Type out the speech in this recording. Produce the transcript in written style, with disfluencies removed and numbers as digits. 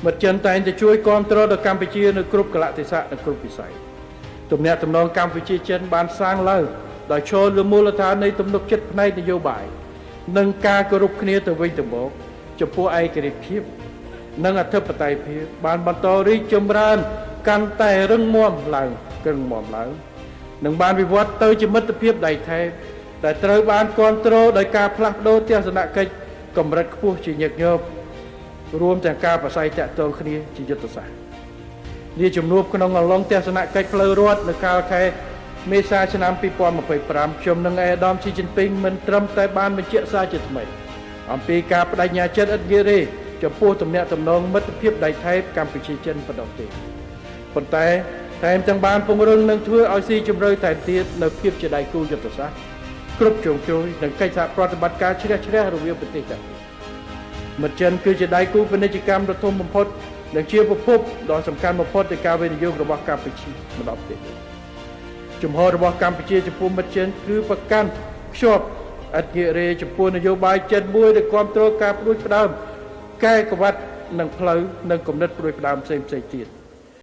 មិត្តចិនតែងតែជួយគ្រប់គ្រងដល់កម្ពុជានៅគ្រប់កលៈទេសៈនិងគ្រប់វិស័យទំនាក់ទំនងកម្ពុជាចិនបានសាងឡើងដោយឈរលើមូលដ្ឋាននៃទំនុកចិត្តផ្នែកនយោបាយនិងការគោរពគ្នាទៅវិញទៅមកចំពោះឯករាជ្យភាពនិងអធិបតេយ្យភាពបានបន្តរីកចម្រើនកាន់តែរឹងមាំឡើងនិងបានវិវត្តទៅជាមិត្តភាពដៃថែបដែលត្រូវបានគ្រប់គ្រងដោយការផ្លាស់ប្ដូរទស្សនកិច្ចកម្រិតខ្ពស់ជាញឹកញាប់រួមទាំងការប្រស័យតាក់ទងគ្នាជាយុទ្ធសាស្ត្រនាជំនួបក្នុងអំឡុងទស្សនកិច្ចផ្លូវរដ្ឋនៅកាលខែមេសាឆ្នាំ2025ខ្ញុំនិងអាដាមស៊ីជីនពីងមិនត្រឹមតែបានបញ្ជាក់សារជាថ្មីអំពីការបដិញ្ញាចិត្តឥតងាយរេចំពោះទំនាក់ទំនងមិត្តភាពដៃថែបកម្ពុជាចិនប៉ុណ្ណោះទេប៉ុន្តែថែមទាំងបានពង្រឹងនិងធ្វើឲ្យស៊ីជម្រៅថែមទៀតនៅភាពជាដៃគូយុទ្ធសាស្ត្រគ្រប់ជ្រុងជ្រោយនិងកិច្ចសហប្រតិបត្តិការជ្រះរវាងប្រទេសទាំងពីរមិត្តចិនគឺជាដៃគូពាណិជ្ជកម្មដ៏ធំបំផុតនិងជាប្រភពដ៏សំខាន់បំផុតនៃការវិនិយោគរបស់កម្ពុជាមកដល់ប្រទេសជំហររបស់កម្ពុជាចំពោះមិត្តចិនគឺប្រកាន់ខ្ជាប់អធិរាជចំពោះនយោបាយចិនមួយដែលគ្រប់គ្រងការផ្ដួចផ្ដើមកែក្បត់និងផ្លូវនិងគំនិតផ្ដួចផ្ដើមផ្សេងទៀត